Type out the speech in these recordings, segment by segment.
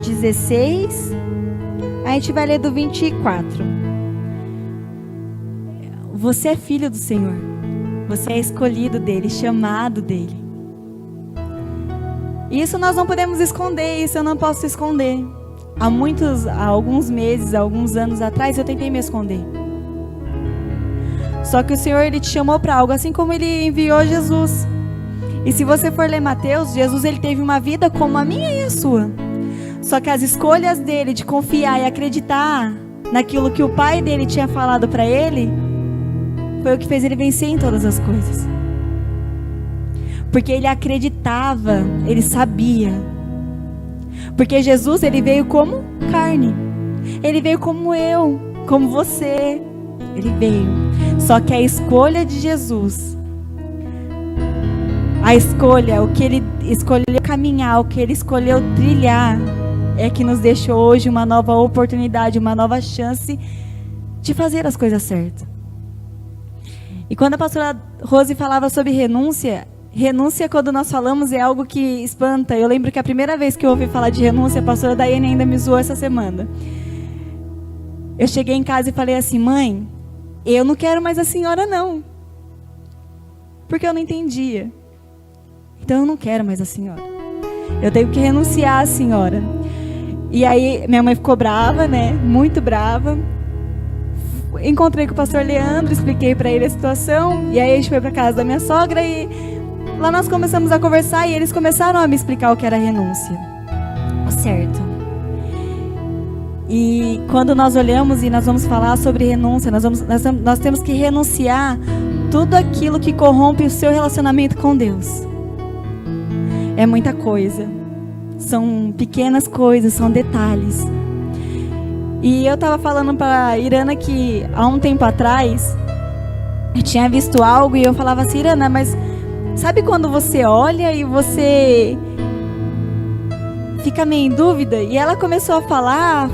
16, a gente vai ler do 24. Você é filho do Senhor. Você é escolhido dele, chamado dele. Isso nós não podemos esconder, isso eu não posso esconder. Há alguns meses, alguns anos atrás, eu tentei me esconder. Só que o Senhor, ele te chamou para algo, assim como ele enviou Jesus. E se você for ler Mateus, Jesus, ele teve uma vida como a minha e a sua. Só que as escolhas dele de confiar e acreditar naquilo que o pai dele tinha falado para ele, foi o que fez ele vencer em todas as coisas. Porque ele acreditava, ele sabia. Porque Jesus, ele veio como carne. Ele veio como eu, como você. Ele veio. Só que a escolha de Jesus, a escolha, o que ele escolheu caminhar, o que ele escolheu trilhar, é que nos deixou hoje uma nova oportunidade, uma nova chance de fazer as coisas certas. E quando a pastora Rose falava sobre renúncia, quando nós falamos, é algo que espanta. Eu lembro que a primeira vez que eu ouvi falar de renúncia, a pastora Daiane ainda me zoou essa semana. Eu cheguei em casa e falei assim: mãe, eu não quero mais a senhora não. Porque eu não entendia. Então eu não quero mais a senhora. Eu tenho que renunciar à senhora. E aí minha mãe ficou brava, né? Muito brava. Encontrei com o pastor Leandro, expliquei para ele a situação. E aí a gente foi para casa da minha sogra e lá nós começamos a conversar e eles começaram a me explicar o que era renúncia. Certo. E quando nós olhamos e nós vamos falar sobre renúncia, nós temos que renunciar tudo aquilo que corrompe o seu relacionamento com Deus. É muita coisa. São pequenas coisas, são detalhes. E eu estava falando para a Irana que há um tempo atrás eu tinha visto algo e eu falava assim: Irana, mas sabe quando você olha e você fica meio em dúvida? E ela começou a falar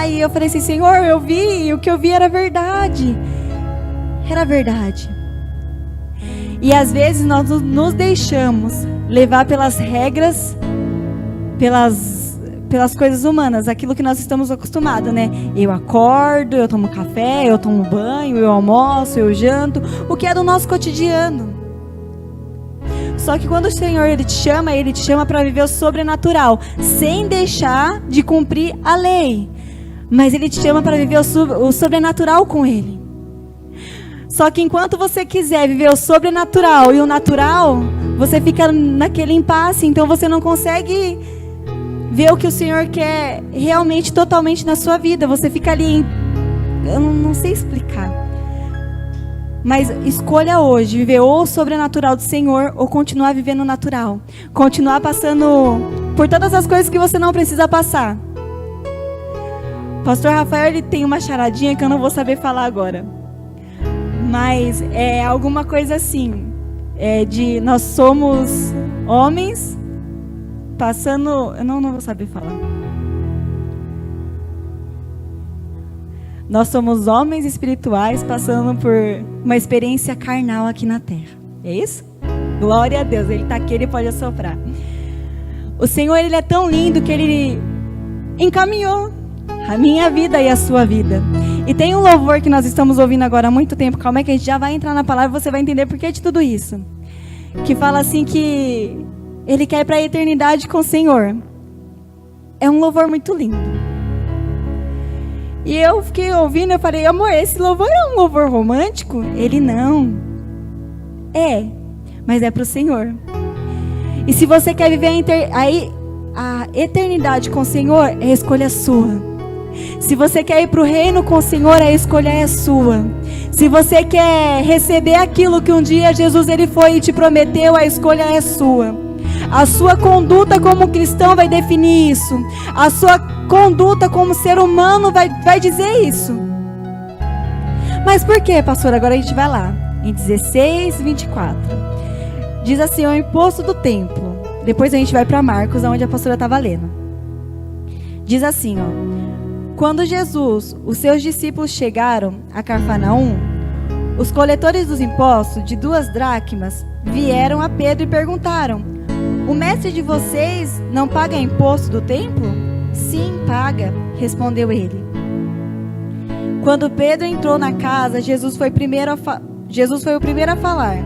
e eu falei assim: Senhor, eu vi, e o que eu vi era verdade. Era verdade. E às vezes nós nos deixamos levar pelas regras, pelas coisas humanas, aquilo que nós estamos acostumados, né? Eu acordo, eu tomo café, eu tomo banho, eu almoço, eu janto, o que é do nosso cotidiano. Só que quando o Senhor, ele te chama para viver o sobrenatural, sem deixar de cumprir a lei. Mas ele te chama para viver o sobrenatural com ele. Só que enquanto você quiser viver o sobrenatural e o natural, você fica naquele impasse, então você não consegue ver o que o Senhor quer realmente, totalmente na sua vida. Você fica ali, eu não sei explicar. Mas escolha hoje viver ou o sobrenatural do Senhor ou continuar vivendo o natural. Continuar passando por todas as coisas que você não precisa passar. Pastor Rafael, ele tem uma charadinha que eu não vou saber falar agora. Mas é alguma coisa assim, de nós somos homens passando, eu não vou saber falar. Nós somos homens espirituais passando por uma experiência carnal aqui na terra. É isso? Glória a Deus, ele está aqui, ele pode assoprar. O Senhor, ele é tão lindo que ele encaminhou a minha vida e a sua vida. E tem um louvor que nós estamos ouvindo agora há muito tempo. Calma aí que a gente já vai entrar na palavra e você vai entender por que de tudo isso. Que fala assim que ele quer ir para a eternidade com o Senhor. É um louvor muito lindo. E eu fiquei ouvindo, eu falei: amor, esse louvor é um louvor romântico? Ele não. Mas é para o Senhor. E se você quer viver a eternidade com o Senhor, é a escolha sua. Se você quer ir para o reino com o Senhor, a escolha é sua. Se você quer receber aquilo que um dia Jesus ele foi e te prometeu, a escolha é sua. A sua conduta como cristão vai definir isso. A sua conduta como ser humano vai dizer isso. Mas por quê, pastor? Agora a gente vai lá. Em 16, 24. Diz assim: o imposto do templo. Depois a gente vai para Marcos, onde a pastora estava lendo. Diz assim, quando Jesus, os seus discípulos chegaram a Cafarnaum, os coletores dos impostos de 2 dracmas vieram a Pedro e perguntaram: O mestre de vocês não paga imposto do templo? Sim, paga, respondeu ele. Quando Pedro entrou na casa, Jesus foi o primeiro a falar.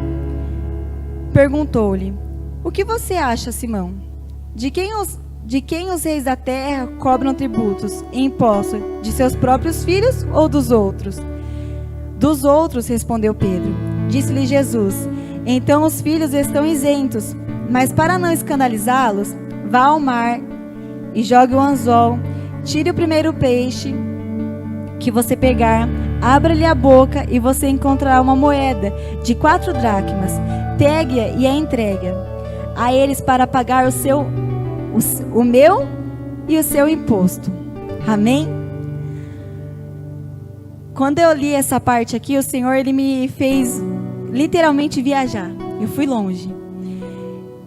Perguntou-lhe: o que você acha, Simão? De quem os reis da terra cobram tributos e impostos? De seus próprios filhos ou dos outros? Dos outros, respondeu Pedro. Disse-lhe Jesus: então os filhos estão isentos, mas para não escandalizá-los, vá ao mar e jogue o anzol, tire o primeiro peixe que você pegar, abra-lhe a boca e você encontrará uma moeda de 4 dracmas. Pegue-a e a entrega a eles para pagar o meu e o seu imposto. Amém? Quando eu li essa parte aqui, o Senhor ele me fez literalmente viajar. Eu fui longe.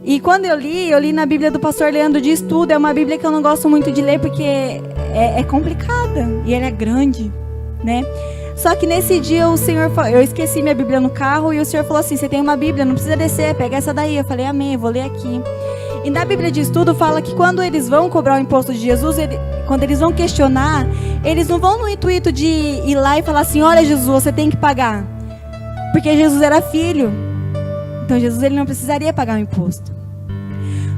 E quando eu li na Bíblia do pastor Leandro Dias Tudo. É uma Bíblia que eu não gosto muito de ler porque é complicada e ela é grande, né? Só que nesse dia o Senhor, eu esqueci minha Bíblia no carro e o Senhor falou assim: você tem uma Bíblia, não precisa descer, pega essa daí. Eu falei: amém, eu vou ler aqui. E na Bíblia de estudo fala que quando eles vão cobrar o imposto de Jesus, quando eles vão questionar, eles não vão no intuito de ir lá e falar assim: olha, Jesus, você tem que pagar, porque Jesus era filho, então Jesus ele não precisaria pagar o imposto.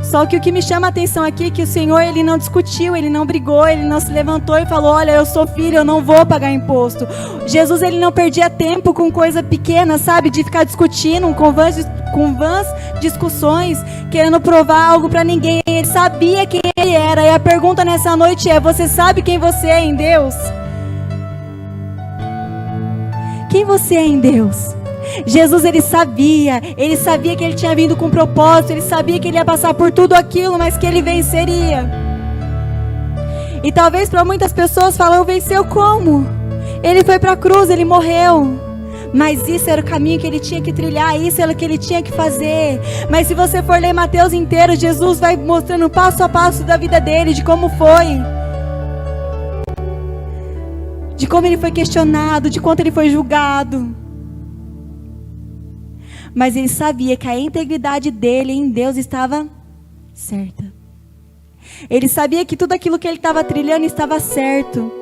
Só que o que me chama a atenção aqui é que o Senhor ele não discutiu, ele não brigou, ele não se levantou e falou: olha, eu sou filho, eu não vou pagar imposto. Jesus ele não perdia tempo com coisa pequena, sabe, de ficar discutindo com vãs discussões, querendo provar algo para ninguém. Ele sabia quem ele era. E a pergunta nessa noite é: você sabe quem você é em Deus? Quem você é em Deus? Jesus ele sabia que ele tinha vindo com propósito, ele sabia que ele ia passar por tudo aquilo, mas que ele venceria. E talvez para muitas pessoas falam: venceu como? Ele foi para a cruz, ele morreu. Mas isso era o caminho que ele tinha que trilhar, isso era o que ele tinha que fazer. Mas se você for ler Mateus inteiro, Jesus vai mostrando passo a passo da vida dele, de como foi, de como ele foi questionado, de quanto ele foi julgado. Mas ele sabia que a integridade dele em Deus estava certa. Ele sabia que tudo aquilo que ele estava trilhando estava certo.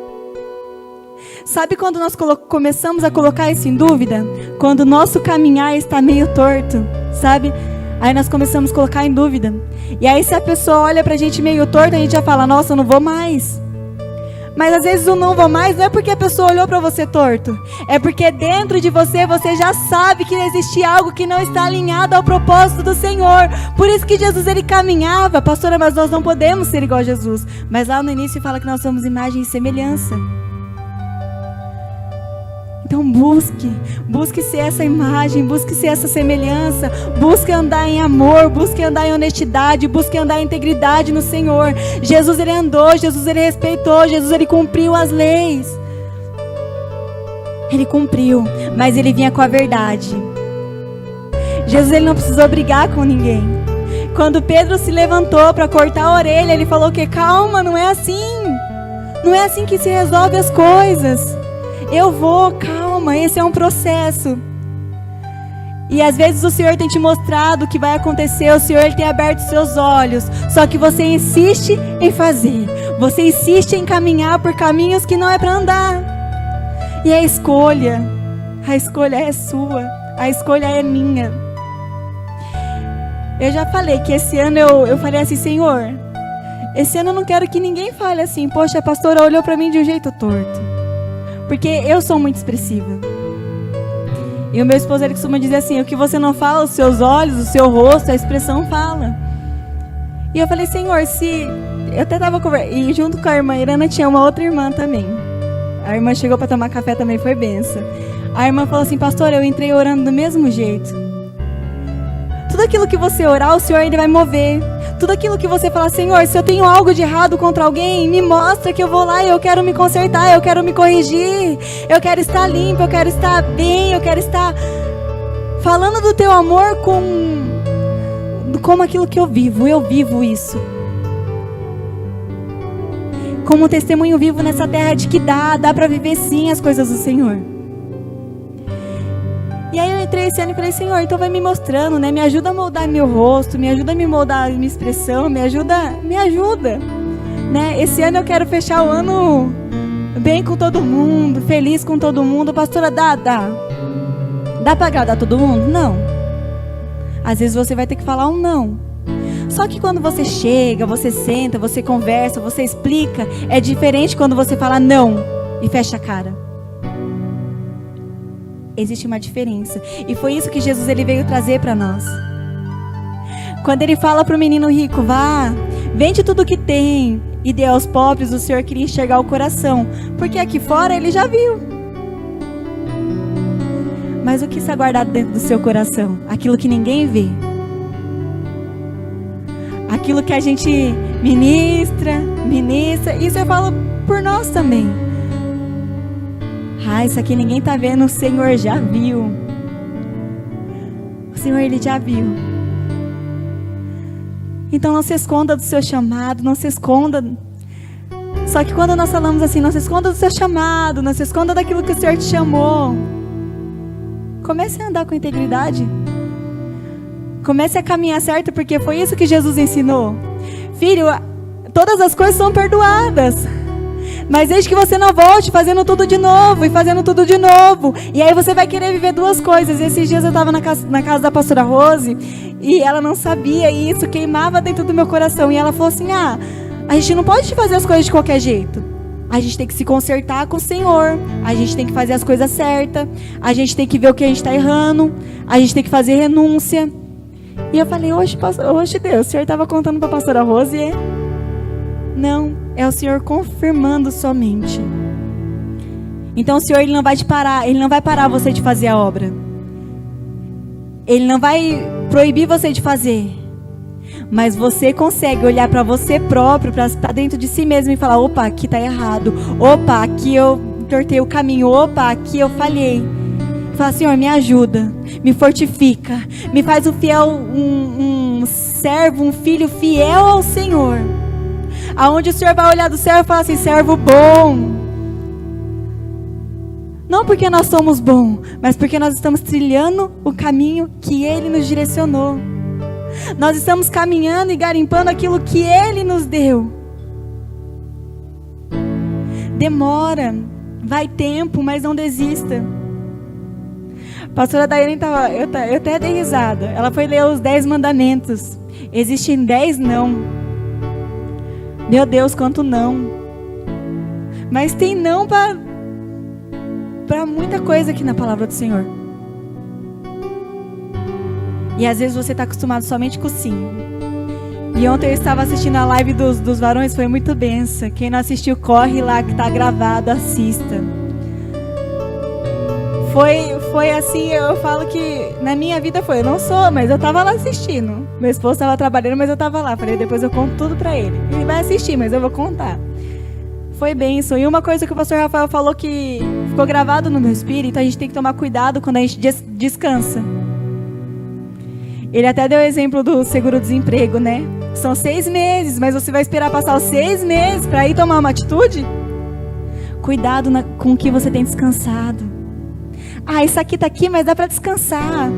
Sabe quando nós começamos a colocar isso em dúvida? Quando o nosso caminhar está meio torto, sabe? Aí nós começamos a colocar em dúvida. E aí se a pessoa olha pra gente meio torto, a gente já fala: nossa, eu não vou mais. Mas às vezes o não vou mais não é porque a pessoa olhou para você torto. É porque dentro de você, você já sabe que existe algo que não está alinhado ao propósito do Senhor. Por isso que Jesus ele caminhava. Pastora, mas nós não podemos ser igual a Jesus. Mas lá no início fala que nós somos imagem e semelhança. Então busque ser essa imagem, busque ser essa semelhança, busque andar em amor, busque andar em honestidade, busque andar em integridade no Senhor. Jesus ele andou, Jesus ele respeitou, Jesus ele cumpriu as leis. Ele cumpriu, mas ele vinha com a verdade. Jesus ele não precisou brigar com ninguém. Quando Pedro se levantou para cortar a orelha, ele falou que calma, não é assim. Não é assim que se resolve as coisas. Eu vou, calma, esse é um processo. E às vezes o Senhor tem te mostrado o que vai acontecer, o Senhor ele tem aberto seus olhos, só que você insiste em fazer, você insiste em caminhar por caminhos que não é para andar. E a escolha é sua, a escolha é minha. Eu já falei que esse ano eu falei assim: Senhor, esse ano eu não quero que ninguém fale assim: poxa, a pastora olhou para mim de um jeito torto. Porque eu sou muito expressiva. E o meu esposo ele costuma dizer assim: o que você não fala, os seus olhos, o seu rosto, a expressão fala. E eu falei: Senhor, se... Eu até estava conversando, e junto com a irmã Irana tinha uma outra irmã também. A irmã chegou para tomar café também, foi benção. A irmã falou assim: pastor, eu entrei orando do mesmo jeito. Tudo aquilo que você orar, o Senhor ele vai mover. Tudo aquilo que você falar: Senhor, se eu tenho algo de errado contra alguém, me mostra que eu vou lá e eu quero me consertar, eu quero me corrigir, eu quero estar limpo, eu quero estar bem, eu quero estar falando do teu amor como aquilo que eu vivo isso. Como um testemunho vivo nessa terra de que dá para viver sim as coisas do Senhor. E aí eu entrei esse ano e falei, Senhor, então vai me mostrando, né? Me ajuda a moldar meu rosto, me ajuda a me moldar a minha expressão, me ajuda, né? Esse ano eu quero fechar o ano bem com todo mundo, feliz com todo mundo. Pastora, dá para agradar todo mundo? Não. Às vezes você vai ter que falar um não. Só que quando você chega, você senta, você conversa, você explica, é diferente quando você fala não e fecha a cara. Existe uma diferença. E foi isso que Jesus ele veio trazer para nós. Quando ele fala para o menino rico, vá, vende tudo que tem e dê aos pobres, o Senhor queria enxergar o coração. Porque aqui fora ele já viu. Mas o que está guardado dentro do seu coração? Aquilo que ninguém vê. Aquilo que a gente ministra. Isso eu falo por nós também. Isso aqui ninguém está vendo, o Senhor já viu. O Senhor, Ele já viu. Então não se esconda do seu chamado, não se esconda. Só que quando nós falamos assim, não se esconda do seu chamado, não se esconda daquilo que o Senhor te chamou. Comece a andar com integridade. Comece a caminhar certo, porque foi isso que Jesus ensinou. Filho, todas as coisas são perdoadas. Mas desde que você não volte fazendo tudo de novo e fazendo tudo de novo. E aí você vai querer viver duas coisas. Esses dias eu estava na casa da pastora Rose e ela não sabia e isso queimava dentro do meu coração. E ela falou assim, a gente não pode fazer as coisas de qualquer jeito. A gente tem que se consertar com o Senhor. A gente tem que fazer as coisas certas. A gente tem que ver o que a gente está errando. A gente tem que fazer renúncia. E eu falei, hoje Deus, o Senhor estava contando para a pastora Rose e... Não, é o Senhor confirmando somente. Então o Senhor ele não vai te parar, Ele não vai parar você de fazer a obra. Ele não vai proibir você de fazer. Mas você consegue olhar para você próprio, para dentro de si mesmo e falar, opa, aqui está errado. Opa, aqui eu tortei o caminho. Opa, aqui eu falhei. Fala, Senhor, me ajuda, me fortifica, me faz um servo, um filho fiel ao Senhor. Aonde o Senhor vai olhar do céu e falar assim, servo bom. Não porque nós somos bons, mas porque nós estamos trilhando o caminho que Ele nos direcionou. Nós estamos caminhando e garimpando aquilo que Ele nos deu. Demora, vai tempo, mas não desista. A pastora Daiane eu até dei risada. Ela foi ler os 10 mandamentos. Existem 10 não. Meu Deus, quanto não. Mas tem não para muita coisa aqui na palavra do Senhor. E às vezes você está acostumado somente com o sim. E ontem eu estava assistindo a live dos varões, foi muito benção. Quem não assistiu, corre lá que está gravado, assista. Foi assim, eu falo que na minha vida foi, eu não sou, mas eu estava lá assistindo. Meu esposo estava trabalhando, mas eu estava lá. Falei, depois eu conto tudo para ele. Ele vai assistir, mas eu vou contar. Foi benção. E uma coisa que o pastor Rafael falou que ficou gravado no meu espírito, a gente tem que tomar cuidado quando a gente descansa. Ele até deu o exemplo do seguro-desemprego, né? São 6 meses, mas você vai esperar passar os 6 meses para ir tomar uma atitude? Cuidado com o que você tem descansado. Isso aqui tá aqui, mas dá para descansar.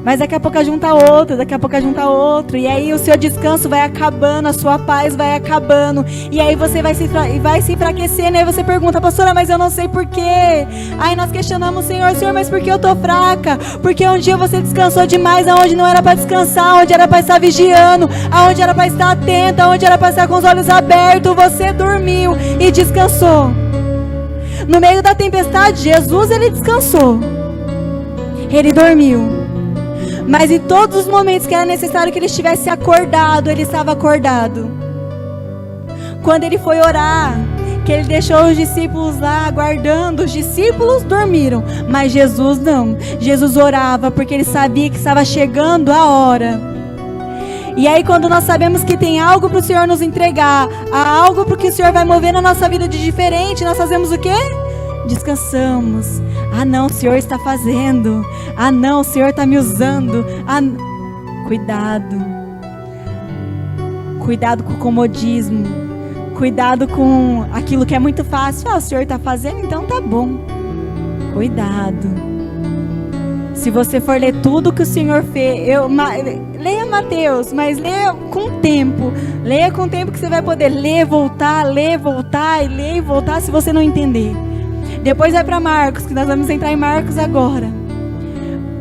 Mas daqui a pouco junta outro, daqui a pouco junta outro. E aí o seu descanso vai acabando, a sua paz vai acabando. E aí você vai se enfraquecendo. E aí você pergunta, pastora, mas eu não sei porquê. Aí nós questionamos o Senhor, mas por que eu tô fraca? Porque um dia você descansou demais, aonde não era para descansar, onde era para estar vigiando, aonde era para estar atento, aonde era para estar com os olhos abertos. Você dormiu e descansou. No meio da tempestade, Jesus, Ele descansou. Ele dormiu. Mas em todos os momentos que era necessário que Ele estivesse acordado, Ele estava acordado. Quando Ele foi orar, que Ele deixou os discípulos lá aguardando, os discípulos dormiram. Mas Jesus não. Jesus orava porque Ele sabia que estava chegando a hora. E aí quando nós sabemos que tem algo para o Senhor nos entregar, há algo para que o Senhor vai mover na nossa vida de diferente, nós fazemos o quê? Descansamos. Não, o Senhor está fazendo. Não, o Senhor está me usando. Cuidado. Cuidado com o comodismo. Cuidado com aquilo que é muito fácil. O Senhor está fazendo, então tá bom. Cuidado. Se você for ler tudo que o Senhor fez, leia Mateus, mas leia com tempo. Leia com tempo que você vai poder ler, voltar e ler e voltar se você não entender. Depois vai para Marcos, que nós vamos entrar em Marcos agora.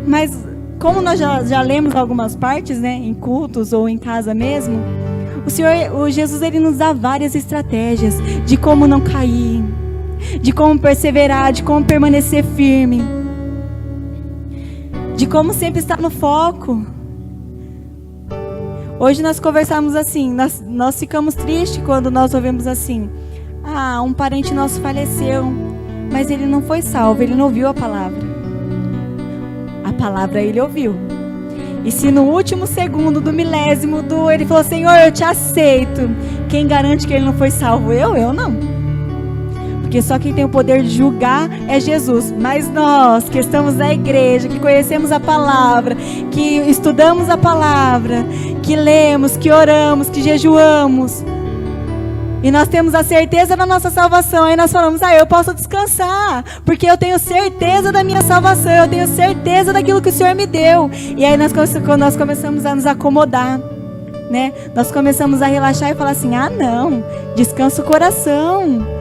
Mas como nós já lemos algumas partes, né, em cultos ou em casa mesmo, o Jesus, ele nos dá várias estratégias de como não cair, de como perseverar, de como permanecer firme, de como sempre estar no foco. Hoje nós conversamos assim, nós ficamos tristes quando nós ouvimos assim: um parente nosso faleceu, mas ele não foi salvo, ele não ouviu a palavra. A palavra ele ouviu. E se no último segundo do milésimo ele falou: Senhor, eu te aceito, quem garante que ele não foi salvo? Eu não. Porque só quem tem o poder de julgar é Jesus. Mas nós que estamos na igreja, que conhecemos a palavra, que estudamos a palavra, que lemos, que oramos, que jejuamos, e nós temos a certeza da nossa salvação, aí nós falamos: eu posso descansar, porque eu tenho certeza da minha salvação, eu tenho certeza daquilo que o Senhor me deu. E aí quando nós começamos a nos acomodar, né? Nós começamos a relaxar e falar assim: não, descansa o coração.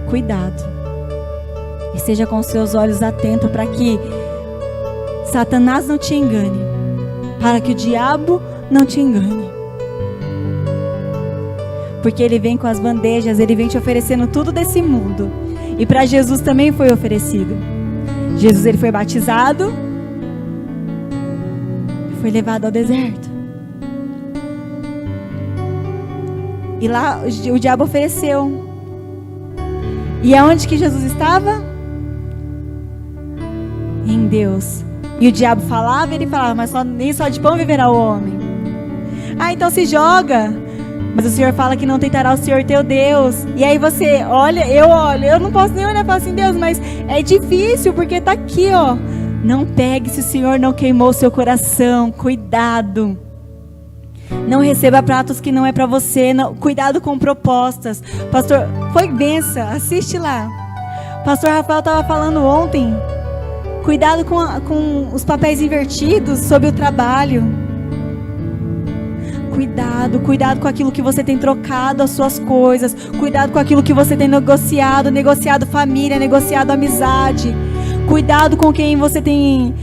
Cuidado. E seja com os seus olhos atentos para que Satanás não te engane, para que o diabo não te engane. Porque ele vem com as bandejas, ele vem te oferecendo tudo desse mundo. E para Jesus também foi oferecido. Jesus, ele foi batizado, foi levado ao deserto. E lá o diabo ofereceu. E aonde que Jesus estava? Em Deus. E o diabo falava, ele falava: mas nem só de pão viverá o homem. Então se joga. Mas o Senhor fala que não tentará o Senhor teu Deus. E aí você olha, eu não posso nem olhar e falar assim: Deus, mas é difícil, porque tá aqui, ó. Não pegue se o Senhor não queimou o seu coração. Cuidado. Não receba pratos que não é para você. Não, cuidado com propostas. Pastor, foi benção, assiste lá. Pastor Rafael estava falando ontem. Cuidado com os papéis invertidos sobre o trabalho. Cuidado com aquilo que você tem trocado as suas coisas. Cuidado com aquilo que você tem negociado família, negociado amizade. Cuidado com quem você tem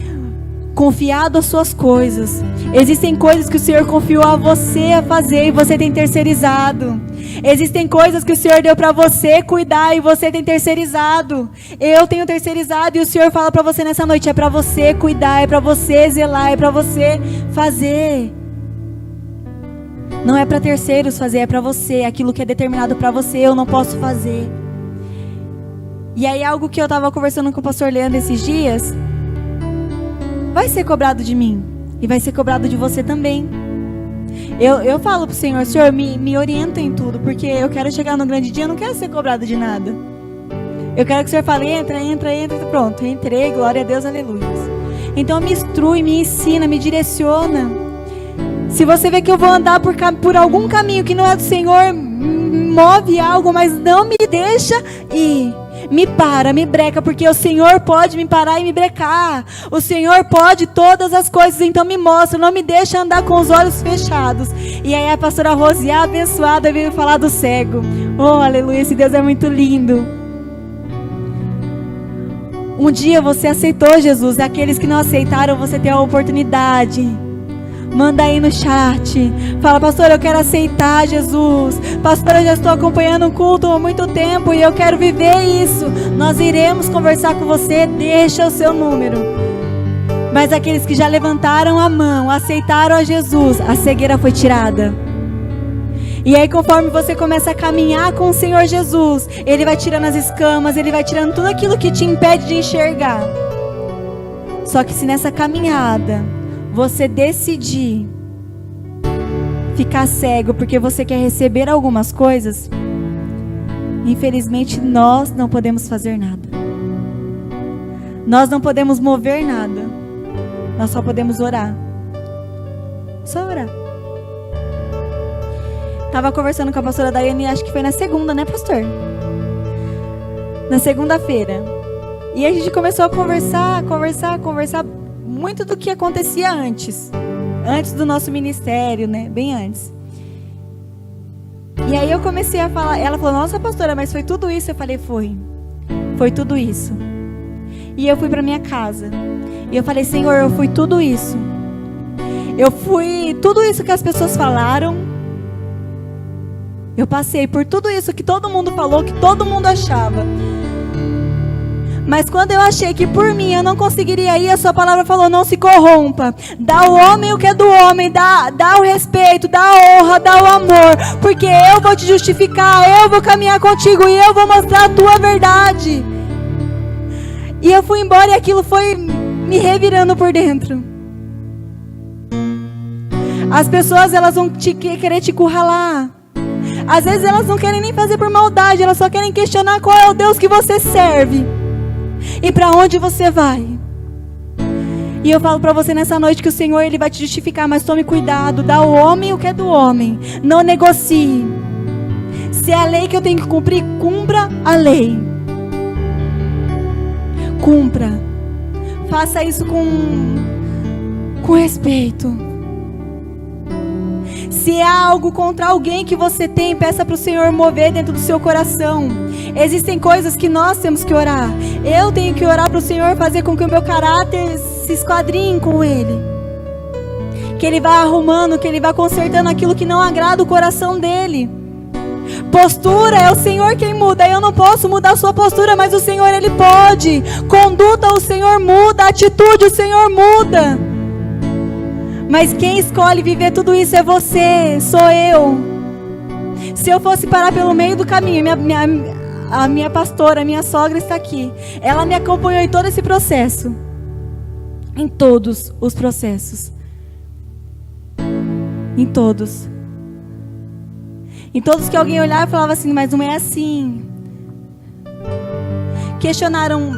confiado as suas coisas. Existem coisas que o Senhor confiou a você a fazer e você tem terceirizado. Existem coisas que o Senhor deu para você cuidar e você tem terceirizado. Eu tenho terceirizado e o Senhor fala para você nessa noite: é para você cuidar, é para você zelar, é para você fazer. Não é para terceiros fazer, é para você. Aquilo que é determinado para você, eu não posso fazer. E aí algo que eu estava conversando com o pastor Leandro esses dias, vai ser cobrado de mim. E vai ser cobrado de você também. Eu falo pro Senhor: Senhor, me orienta em tudo, porque eu quero chegar no grande dia, eu não quero ser cobrado de nada. Eu quero que o Senhor fale: entra, pronto, entrei, glória a Deus, aleluia. Então me instrui, me ensina, me direciona. Se você vê que eu vou andar por algum caminho que não é do Senhor, move algo, mas não me deixa ir. Me para, me breca, porque o Senhor pode me parar e me brecar. O Senhor pode todas as coisas, então me mostra, não me deixa andar com os olhos fechados. E aí a pastora Rose, abençoada, veio falar do cego. Oh, aleluia, esse Deus é muito lindo. Um dia você aceitou Jesus, e aqueles que não aceitaram, você tem a oportunidade. Manda aí no chat. Fala: pastor, eu quero aceitar Jesus. Pastor, eu já estou acompanhando um culto há muito tempo e eu quero viver isso. Nós iremos conversar com você. Deixa o seu número. Mas aqueles que já levantaram a mão, aceitaram a Jesus, a cegueira foi tirada. E aí conforme você começa a caminhar com o Senhor Jesus, Ele vai tirando as escamas, Ele vai tirando tudo aquilo que te impede de enxergar. Só que se nessa caminhada você decidir ficar cego porque você quer receber algumas coisas, infelizmente nós não podemos fazer nada. Nós não podemos mover nada. Nós só podemos orar. Só orar. Estava conversando com a pastora Daiane, acho que foi na segunda, né, pastor? Na segunda-feira. E a gente começou a conversar muito do que acontecia antes do nosso ministério, né? Bem antes. E aí eu comecei a falar, ela falou, nossa pastora, mas foi tudo isso? Eu falei, foi tudo isso. E eu fui para minha casa. E eu falei, Senhor, eu fui tudo isso. Eu fui tudo isso que as pessoas falaram. Eu passei por tudo isso que todo mundo falou, que todo mundo achava. Mas quando eu achei que por mim eu não conseguiria ir, a sua palavra falou, não se corrompa. Dá ao homem o que é do homem, dá o respeito, dá a honra, dá o amor. Porque eu vou te justificar, eu vou caminhar contigo e eu vou mostrar a tua verdade. E eu fui embora e aquilo foi me revirando por dentro. As pessoas, elas vão querer te encurralar. Às vezes elas não querem nem fazer por maldade, elas só querem questionar qual é o Deus que você serve. E para onde você vai? E eu falo para você nessa noite que o Senhor, Ele vai te justificar, mas tome cuidado, dá ao homem o que é do homem, não negocie. Se é a lei que eu tenho que cumprir, cumpra a lei. Cumpra. Faça isso com respeito. Se há algo contra alguém que você tem, peça para o Senhor mover dentro do seu coração. Existem coisas que nós temos que orar. Eu tenho que orar para o Senhor fazer com que o meu caráter se esquadrinhe com Ele. Que Ele vá arrumando, que Ele vá consertando aquilo que não agrada o coração dEle. Postura é o Senhor quem muda. Eu não posso mudar a sua postura, mas o Senhor, Ele pode. Conduta, o Senhor muda. Atitude, o Senhor muda. Mas quem escolhe viver tudo isso é você, sou eu. Se eu fosse parar pelo meio do caminho, a minha pastora, a minha sogra está aqui. Ela me acompanhou em todo esse processo. Em todos os processos. Em todos. Em todos que alguém olhava e falava assim, mas não é assim. Questionaram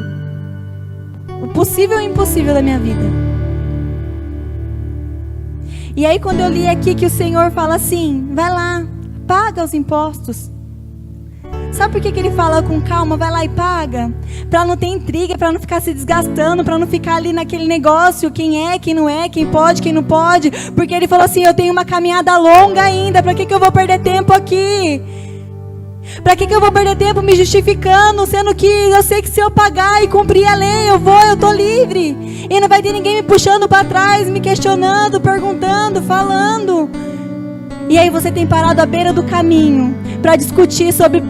o possível e o impossível da minha vida. E aí quando eu li aqui que o Senhor fala assim, vai lá, paga os impostos. Sabe por que Ele fala com calma, vai lá e paga? Para não ter intriga, para não ficar se desgastando, para não ficar ali naquele negócio, quem é, quem não é, quem pode, quem não pode. Porque Ele falou assim, eu tenho uma caminhada longa ainda, para que eu vou perder tempo aqui? Para que eu vou perder tempo me justificando, sendo que eu sei que se eu pagar e cumprir a lei, eu tô livre. E não vai ter ninguém me puxando para trás, me questionando, perguntando, falando. E aí você tem parado à beira do caminho para discutir sobre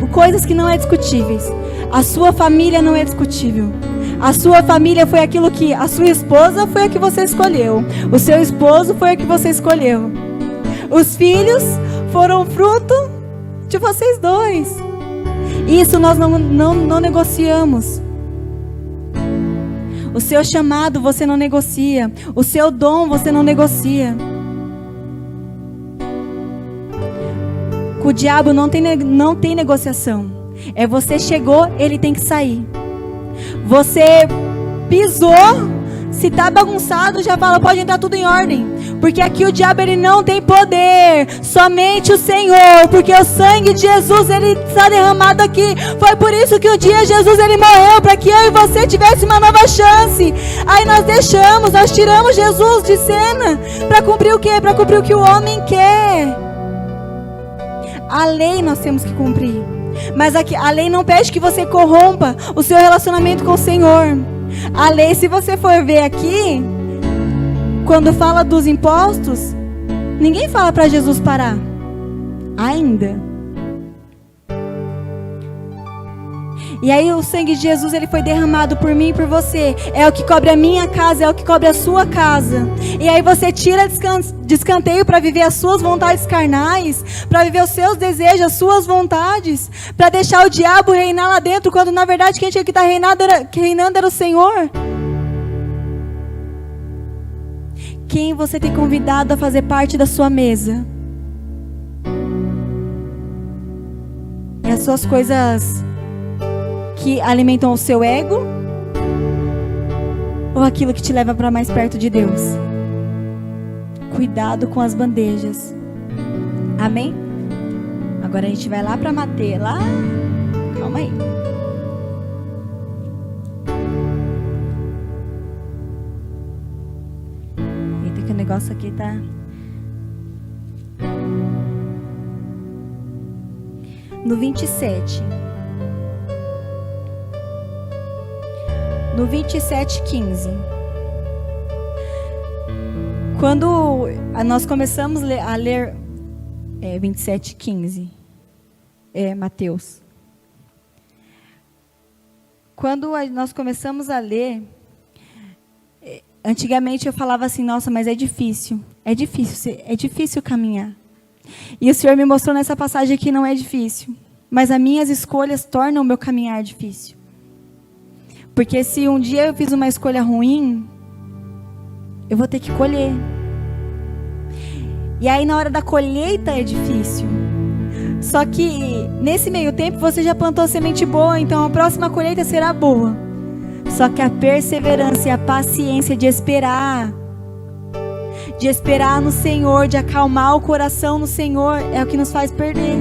coisas que não é discutíveis. A sua família não é discutível. A sua família foi aquilo que a sua esposa foi a que você escolheu. O seu esposo foi a que você escolheu. Os filhos foram fruto de vocês dois. Isso nós não negociamos. O seu chamado você não negocia. O seu dom você não negocia. Com o diabo não tem negociação. É você chegou, ele tem que sair. Você pisou, se está bagunçado, já fala, pode entrar tudo em ordem. Porque aqui o diabo ele não tem poder, somente o Senhor. Porque o sangue de Jesus ele está derramado aqui. Foi por isso que um dia Jesus ele morreu, para que eu e você tivesse uma nova chance. Aí nós tiramos Jesus de cena. Para cumprir o quê? Para cumprir o que o homem quer. A lei nós temos que cumprir. Mas aqui, a lei não pede que você corrompa o seu relacionamento com o Senhor. A lei, se você for ver aqui, quando fala dos impostos, ninguém fala para Jesus parar. Ainda. E aí o sangue de Jesus ele foi derramado por mim e por você. É o que cobre a minha casa, é o que cobre a sua casa. E aí você tira de escanteio para viver as suas vontades carnais, para viver os seus desejos, as suas vontades, para deixar o diabo reinar lá dentro, quando na verdade quem tinha que estar reinando era o Senhor. Quem você tem convidado a fazer parte da sua mesa? É as suas coisas que alimentam o seu ego? Ou aquilo que te leva para mais perto de Deus? Cuidado com as bandejas. Amém? Agora a gente vai lá para Mateus. Calma aí. negócio aqui tá... No 27. No 27:15. Quando nós começamos a ler 27:15. Mateus. Quando nós começamos a ler, antigamente eu falava assim, nossa, mas é difícil caminhar. E o Senhor me mostrou nessa passagem que não é difícil, mas as minhas escolhas tornam o meu caminhar difícil. Porque se um dia eu fiz uma escolha ruim, eu vou ter que colher. E aí na hora da colheita é difícil. Só que nesse meio tempo você já plantou semente boa, então a próxima colheita será boa. Só que a perseverança e a paciência de esperar no Senhor, de acalmar o coração no Senhor, é o que nos faz perder.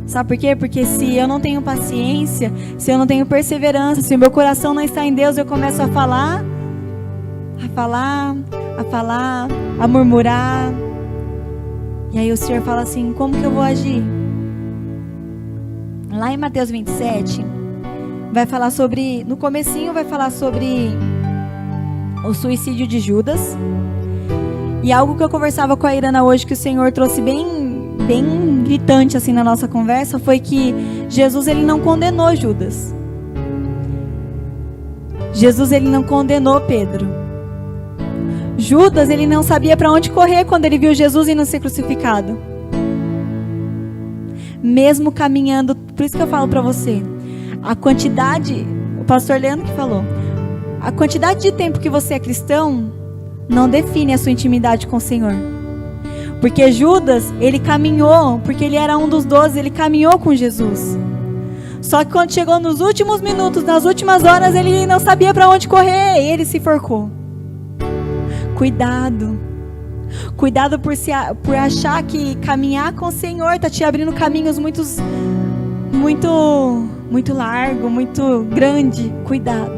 Sabe por quê? Porque se eu não tenho paciência, se eu não tenho perseverança, se o meu coração não está em Deus, eu começo a falar, a murmurar. E aí o Senhor fala assim, como que eu vou agir? Lá em Mateus 27, vai falar sobre, no comecinho vai falar sobre o suicídio de Judas. E algo que eu conversava com a Irana hoje, que o Senhor trouxe bem gritante assim na nossa conversa, foi que Jesus, ele não condenou Judas. Jesus, ele não condenou Pedro. Judas, ele não sabia para onde correr quando ele viu Jesus indo ser crucificado. Mesmo caminhando, por isso que eu falo para você, a quantidade, o pastor Leandro que falou, a quantidade de tempo que você é cristão não define a sua intimidade com o Senhor. Porque Judas, ele caminhou, porque ele era um dos 12, ele caminhou com Jesus. Só que quando chegou nos últimos minutos, nas últimas horas, ele não sabia para onde correr, e ele se enforcou. Cuidado por achar que caminhar com o Senhor está te abrindo caminhos muito largo, muito grande. Cuidado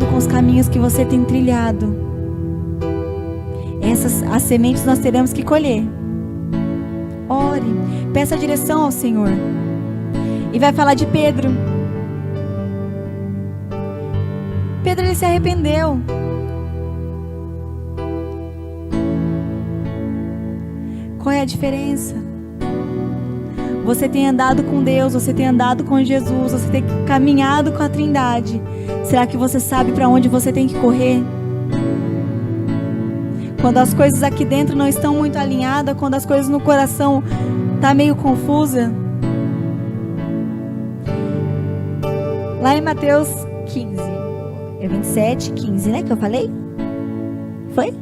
com os caminhos que você tem trilhado. As sementes nós teremos que colher. Ore, peça direção ao Senhor. E vai falar de Pedro. Pedro, ele se arrependeu. Qual é a diferença? Você tem andado com Deus, você tem andado com Jesus, você tem caminhado com a Trindade. Será que você sabe para onde você tem que correr? Quando as coisas aqui dentro não estão muito alinhadas, quando as coisas no coração estão meio confusa. Lá em Mateus 15, 27:15, né, que eu falei? Foi?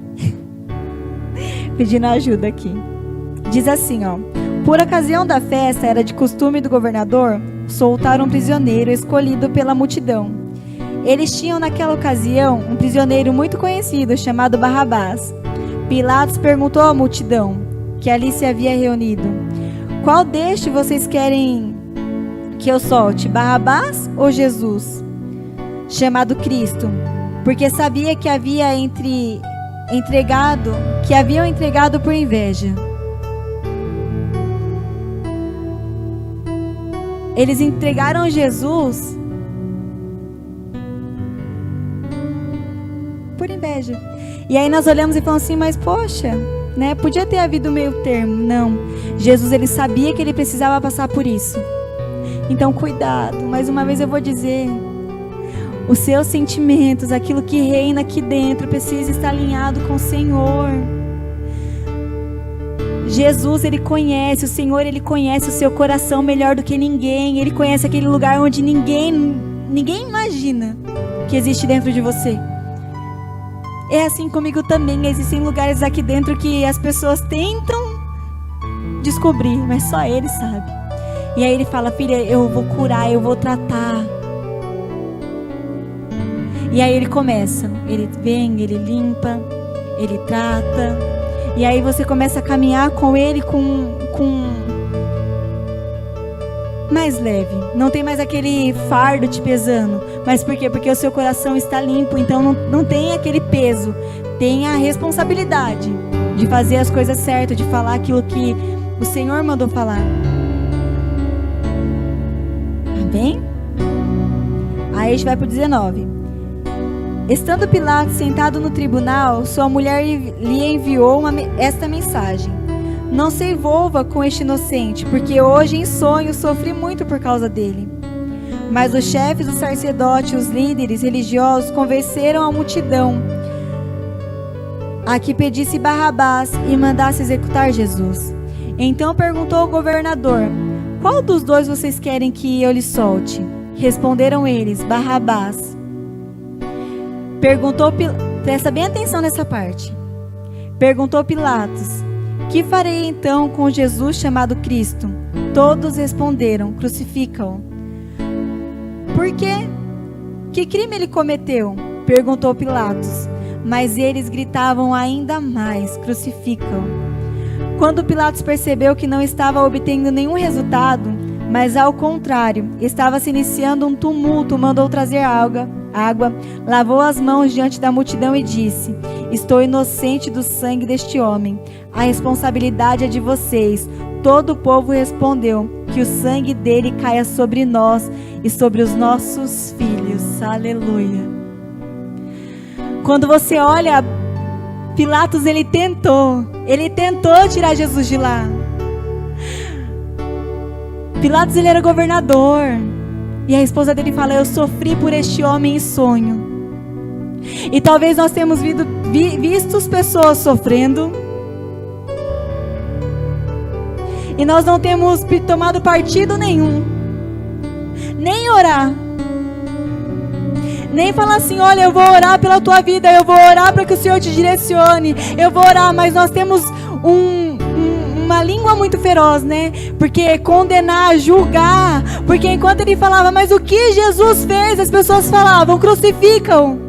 Pedindo ajuda aqui. Diz assim, ó. Por ocasião da festa, era de costume do governador soltar um prisioneiro escolhido pela multidão. Eles tinham naquela ocasião um prisioneiro muito conhecido, chamado Barrabás. Pilatos perguntou à multidão, que ali se havia reunido, qual destes vocês querem que eu solte, Barrabás ou Jesus, chamado Cristo? Porque sabia que haviam entregado por inveja. Eles entregaram Jesus por inveja. E aí nós olhamos e falamos assim, mas poxa, né? Podia ter havido meio termo. Não. Jesus, ele sabia que ele precisava passar por isso. Então cuidado, mais uma vez eu vou dizer, os seus sentimentos, aquilo que reina aqui dentro, precisa estar alinhado com o Senhor. Jesus, ele conhece, o Senhor, ele conhece o seu coração melhor do que ninguém. Ele conhece aquele lugar onde ninguém imagina que existe dentro de você. É assim comigo também. Existem lugares aqui dentro que as pessoas tentam descobrir, mas só Ele sabe. E aí Ele fala, filha, eu vou curar, eu vou tratar. E aí Ele começa, Ele vem, Ele limpa, Ele trata. E aí você começa a caminhar com Ele com mais leve. Não tem mais aquele fardo te pesando. Mas por quê? Porque o seu coração está limpo, então não tem aquele peso, tem a responsabilidade de fazer as coisas certas, de falar aquilo que o Senhor mandou falar. Amém? Aí a gente vai para o 19. Estando Pilatos sentado no tribunal, sua mulher lhe enviou esta mensagem: não se envolva com este inocente, porque hoje em sonho sofri muito por causa dele. Mas os chefes dos sacerdotes e os líderes religiosos convenceram a multidão a que pedisse Barrabás e mandasse executar Jesus. Então perguntou o governador: qual dos dois vocês querem que eu lhe solte? Responderam eles: Barrabás. Presta bem atenção nessa parte. Perguntou Pilatos: que farei então com Jesus chamado Cristo? Todos responderam: crucifica-o. Por quê? Que crime ele cometeu? Perguntou Pilatos. Mas eles gritavam ainda mais: crucifica-o. Quando Pilatos percebeu que não estava obtendo nenhum resultado, mas ao contrário, estava se iniciando um tumulto, mandou trazer água, lavou as mãos diante da multidão e disse: estou inocente do sangue deste homem. A responsabilidade é de vocês. Todo o povo respondeu: que o sangue dele caia sobre nós e sobre os nossos filhos. Aleluia. Quando você olha, Pilatos, ele tentou tirar Jesus de lá. Pilatos, ele era governador, e a esposa dele fala: eu sofri por este homem em sonho. E talvez nós tenhamos visto as pessoas sofrendo, e nós não temos tomado partido nenhum, nem orar, nem falar assim: olha, eu vou orar pela tua vida, eu vou orar para que o Senhor te direcione, eu vou orar. Mas nós temos uma língua muito feroz, né? Porque condenar, julgar. Porque enquanto ele falava: mas o que Jesus fez? As pessoas falavam: crucificam.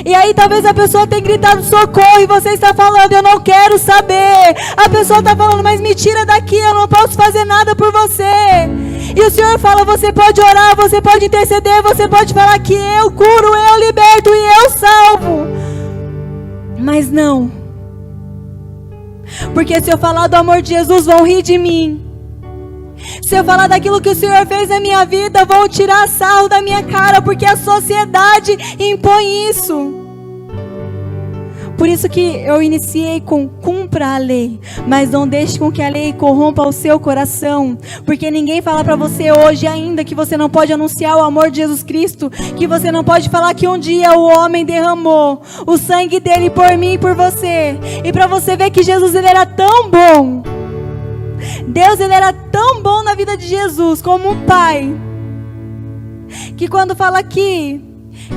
E aí talvez a pessoa tenha gritado socorro, e você está falando: eu não quero saber. A pessoa está falando: mas me tira daqui, eu não posso fazer nada por você. E o Senhor fala: você pode orar, você pode interceder, você pode falar que eu curo, eu liberto e eu salvo. Mas não. Porque se eu falar do amor de Jesus, vão rir de mim. Se eu falar daquilo que o Senhor fez na minha vida, vão tirar sarro da minha cara, porque a sociedade impõe isso. Por isso que eu iniciei com: cumpra a lei, mas não deixe com que a lei corrompa o seu coração. Porque ninguém fala para você hoje ainda que você não pode anunciar o amor de Jesus Cristo, que você não pode falar que um dia o homem derramou o sangue dele por mim e por você. E para você ver que Jesus, ele era tão bom, Deus, ele era tão bom na vida de Jesus, como um pai, que quando fala aqui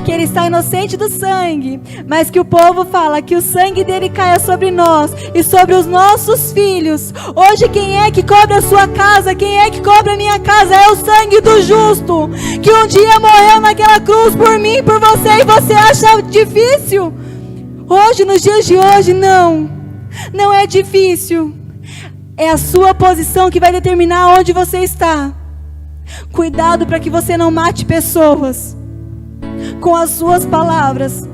que ele está inocente do sangue, mas que o povo fala que o sangue dele caia sobre nós e sobre os nossos filhos. Hoje quem é que cobre a sua casa? Quem é que cobre a minha casa? É o sangue do justo, que um dia morreu naquela cruz por mim e por você. E você acha difícil? Hoje, nos dias de hoje, não é difícil. É a sua posição que vai determinar onde você está. Cuidado para que você não mate pessoas com as suas palavras,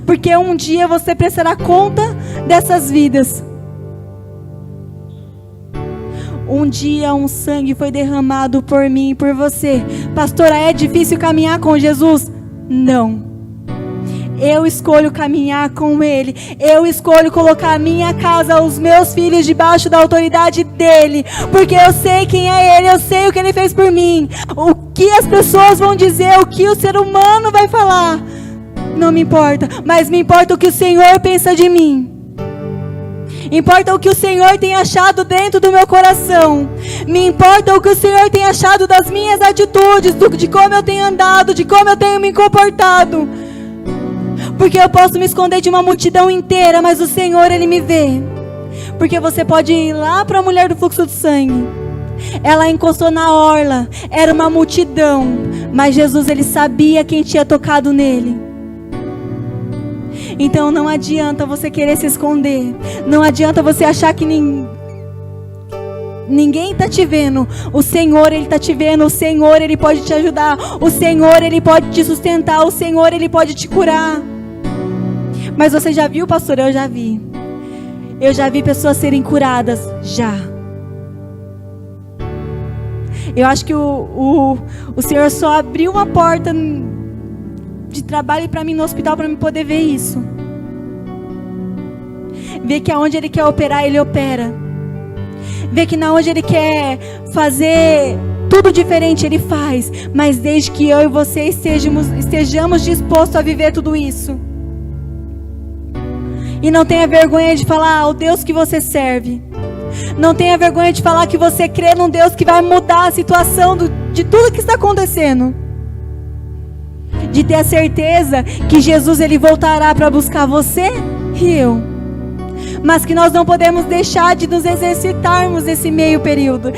porque um dia você prestará conta dessas vidas. Um dia um sangue foi derramado por mim e por você. Pastora, é difícil caminhar com Jesus? Não. Eu escolho caminhar com Ele. Eu escolho colocar a minha casa, os meus filhos debaixo da autoridade dEle. Porque eu sei quem é Ele, eu sei o que Ele fez por mim. O que as pessoas vão dizer, o que o ser humano vai falar, não me importa. Mas me importa o que o Senhor pensa de mim. Importa o que o Senhor tem achado dentro do meu coração. Me importa o que o Senhor tem achado das minhas atitudes, de como eu tenho andado, de como eu tenho me comportado. Porque eu posso me esconder de uma multidão inteira, mas o Senhor, Ele me vê. Porque você pode ir lá para a mulher do fluxo de sangue. Ela encostou na orla, era uma multidão, mas Jesus, Ele sabia quem tinha tocado nele. Então não adianta você querer se esconder. Não adianta você achar que ninguém está te vendo. O Senhor, Ele está te vendo. O Senhor, Ele pode te ajudar. O Senhor, Ele pode te sustentar. O Senhor, Ele pode te curar. Mas você já viu, pastor? Eu já vi. Eu já vi pessoas serem curadas. Já. Eu acho que o Senhor só abriu uma porta de trabalho para mim no hospital para eu poder ver isso. Ver que aonde Ele quer operar, Ele opera. Ver que na onde Ele quer fazer tudo diferente, Ele faz. Mas desde que eu e você estejamos dispostos a viver tudo isso. E não tenha vergonha de falar o Deus que você serve. Não tenha vergonha de falar que você crê num Deus que vai mudar a situação de tudo que está acontecendo. De ter a certeza que Jesus, Ele voltará para buscar você e eu. Mas que nós não podemos deixar de nos exercitarmos nesse meio período,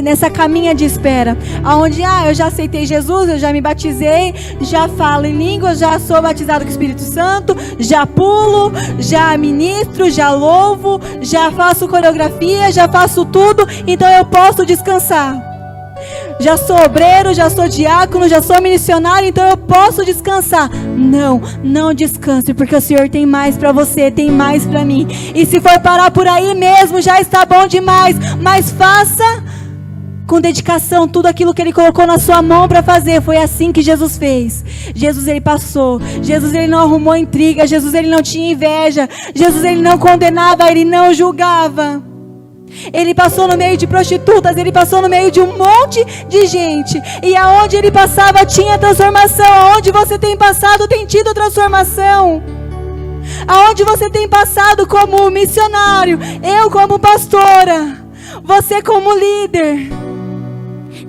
nessa caminha de espera, aonde eu já aceitei Jesus, eu já me batizei, já falo em línguas, já sou batizado com o Espírito Santo, já pulo, já ministro, já louvo, já faço coreografia, já faço tudo, então eu posso descansar. Já sou obreiro, já sou diácono, já sou missionário, então eu posso descansar. Não descanse, porque o Senhor tem mais para você, tem mais para mim. E se for parar por aí mesmo, já está bom demais. Mas faça com dedicação tudo aquilo que Ele colocou na sua mão para fazer. Foi assim que Jesus fez. Jesus, Ele passou. Jesus, Ele não arrumou intriga. Jesus, Ele não tinha inveja. Jesus, Ele não condenava, Ele não julgava. Ele passou no meio de prostitutas, Ele passou no meio de um monte de gente. E aonde Ele passava tinha transformação. Aonde você tem passado tem tido transformação. Aonde você tem passado como missionário, eu como pastora, você como líder,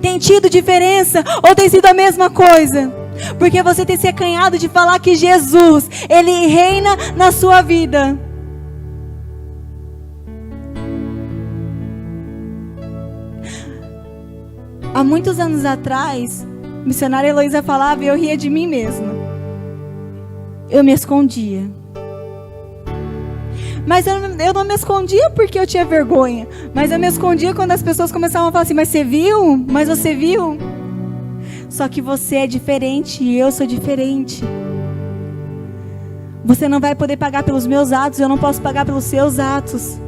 tem tido diferença ou tem sido a mesma coisa? Porque você tem se acanhado de falar que Jesus, Ele reina na sua vida. Há muitos anos atrás, a missionária Heloísa falava e eu ria de mim mesma. Eu me escondia. Mas eu não me escondia porque eu tinha vergonha. Mas eu me escondia quando as pessoas começavam a falar assim, mas você viu? Mas você viu? Só que você é diferente e eu sou diferente. Você não vai poder pagar pelos meus atos, eu não posso pagar pelos seus atos.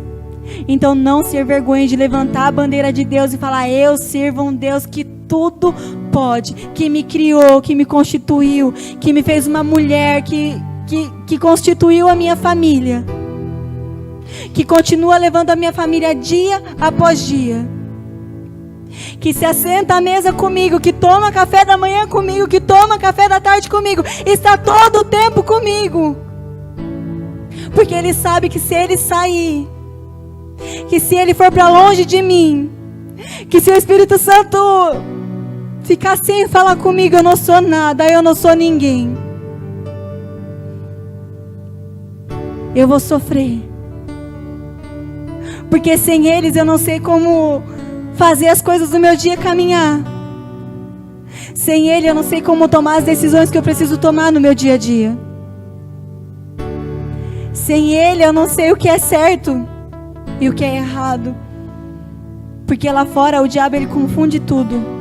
Então não se vergonhe de levantar a bandeira de Deus e falar, eu sirvo um Deus que tudo pode, que me criou, que me constituiu, que me fez uma mulher, que constituiu a minha família, que continua levando a minha família dia após dia, que se assenta à mesa comigo, que toma café da manhã comigo, que toma café da tarde comigo, está todo o tempo comigo, porque Ele sabe que se Ele sair, que se Ele for para longe de mim, que se o Espírito Santo ficar sem falar comigo, eu não sou nada, eu não sou ninguém. Eu vou sofrer. Porque sem eles eu não sei como fazer as coisas do meu dia caminhar. Sem Ele eu não sei como tomar as decisões que eu preciso tomar no meu dia a dia. Sem Ele eu não sei o que é certo e o que é errado. Porque lá fora o diabo ele confunde tudo.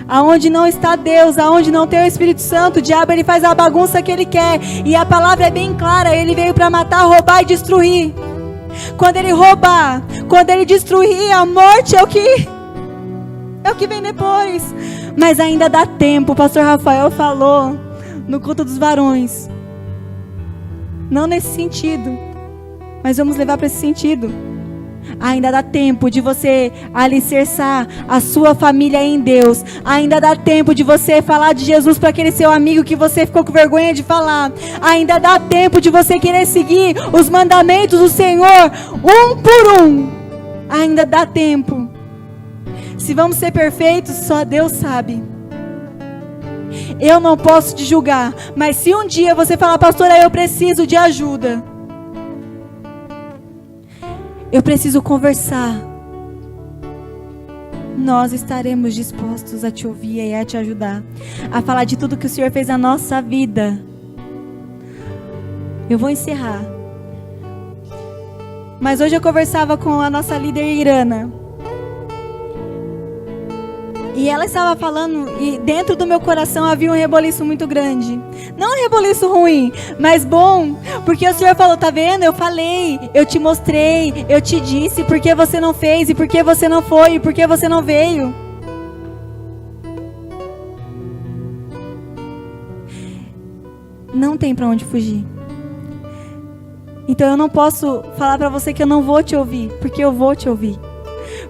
Aonde não está Deus, aonde não tem o Espírito Santo, o diabo ele faz a bagunça que ele quer. E a palavra é bem clara, ele veio para matar, roubar e destruir. Quando ele roubar, quando ele destruir, a morte é o que vem depois. Mas ainda dá tempo, o pastor Rafael falou no culto dos varões. Não nesse sentido, mas vamos levar para esse sentido. Ainda dá tempo de você alicerçar a sua família em Deus. Ainda dá tempo de você falar de Jesus para aquele seu amigo que você ficou com vergonha de falar. Ainda dá tempo de você querer seguir os mandamentos do Senhor um por um. Ainda dá tempo. Se vamos ser perfeitos, só Deus sabe. Eu não posso te julgar, mas se um dia você falar, pastora, eu preciso de ajuda, eu preciso conversar, nós estaremos dispostos a te ouvir e a te ajudar, a falar de tudo que o Senhor fez na nossa vida. Eu vou encerrar. Mas hoje eu conversava com a nossa líder Irana. E ela estava falando, e dentro do meu coração havia um reboliço muito grande. Não um reboliço ruim, mas bom. Porque o Senhor falou, tá vendo? Eu falei, eu te mostrei, eu te disse, por que você não fez, e por que você não foi, e por que você não veio. Não tem para onde fugir. Então eu não posso falar para você que eu não vou te ouvir, porque eu vou te ouvir.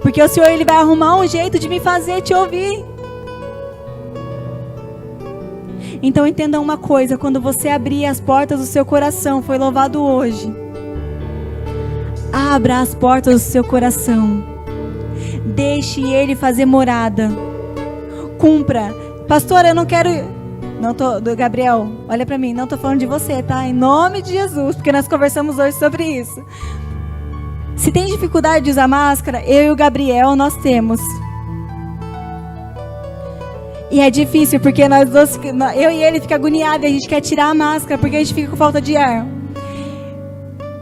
Porque o Senhor, Ele vai arrumar um jeito de me fazer te ouvir. Então entenda uma coisa, quando você abrir as portas do seu coração, foi louvado hoje. Abra as portas do seu coração. Deixe Ele fazer morada. Cumpra. Pastor, eu não quero... Não tô, Gabriel, olha pra mim, não tô falando de você, tá? Em nome de Jesus, porque nós conversamos hoje sobre isso. Se tem dificuldade de usar máscara, eu e o Gabriel, nós temos. E é difícil, porque nós dois, eu e ele fica agoniado, e a gente quer tirar a máscara, porque a gente fica com falta de ar.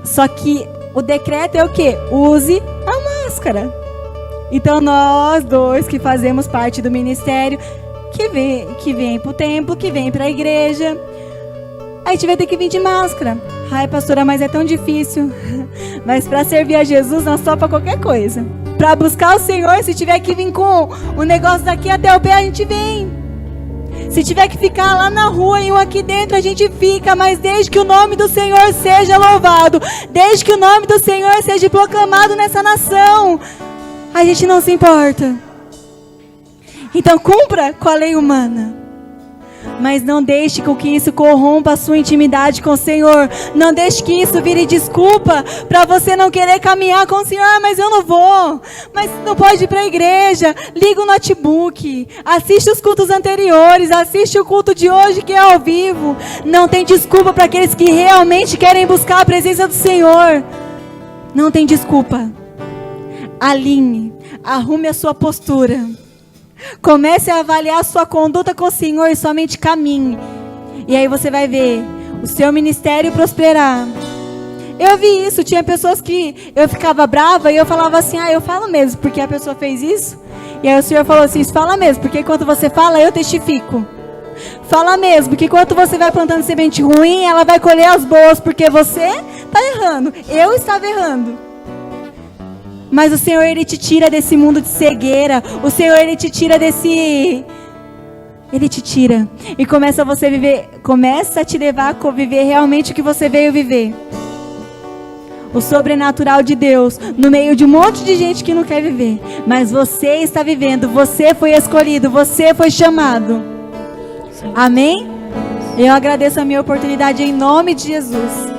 Só que o decreto é o quê? Use a máscara. Então nós dois que fazemos parte do ministério, que vem pro templo, que vem pra igreja, a gente vai ter que vir de máscara. Ai, pastora, mas é tão difícil. Mas para servir a Jesus, nós topa qualquer coisa. Para buscar o Senhor, se tiver que vir com o negócio daqui até o pé, a gente vem. Se tiver que ficar lá na rua e um aqui dentro, a gente fica. Mas desde que o nome do Senhor seja louvado, desde que o nome do Senhor seja proclamado nessa nação, a gente não se importa. Então cumpra com a lei humana. Mas não deixe com que isso corrompa a sua intimidade com o Senhor. Não deixe que isso vire desculpa para você não querer caminhar com o Senhor. Ah, mas eu não vou. Mas não pode ir para a igreja. Liga o notebook. Assiste os cultos anteriores. Assiste o culto de hoje que é ao vivo. Não tem desculpa para aqueles que realmente querem buscar a presença do Senhor. Não tem desculpa. Alinhe. Arrume a sua postura. Comece a avaliar a sua conduta com o Senhor e somente caminhe. E aí você vai ver o seu ministério prosperar. Eu vi isso, tinha pessoas que eu ficava brava e eu falava assim, eu falo mesmo, porque a pessoa fez isso. E aí o Senhor falou assim, fala mesmo, porque enquanto você fala, eu testifico. Fala mesmo, porque enquanto você vai plantando semente ruim, ela vai colher as boas, porque você está errando, eu estava errando. Mas o Senhor, Ele te tira desse mundo de cegueira. O Senhor, Ele te tira desse... Ele te tira. E começa a te levar a viver realmente o que você veio viver. O sobrenatural de Deus. No meio de um monte de gente que não quer viver. Mas você está vivendo. Você foi escolhido. Você foi chamado. Amém? Eu agradeço a minha oportunidade em nome de Jesus.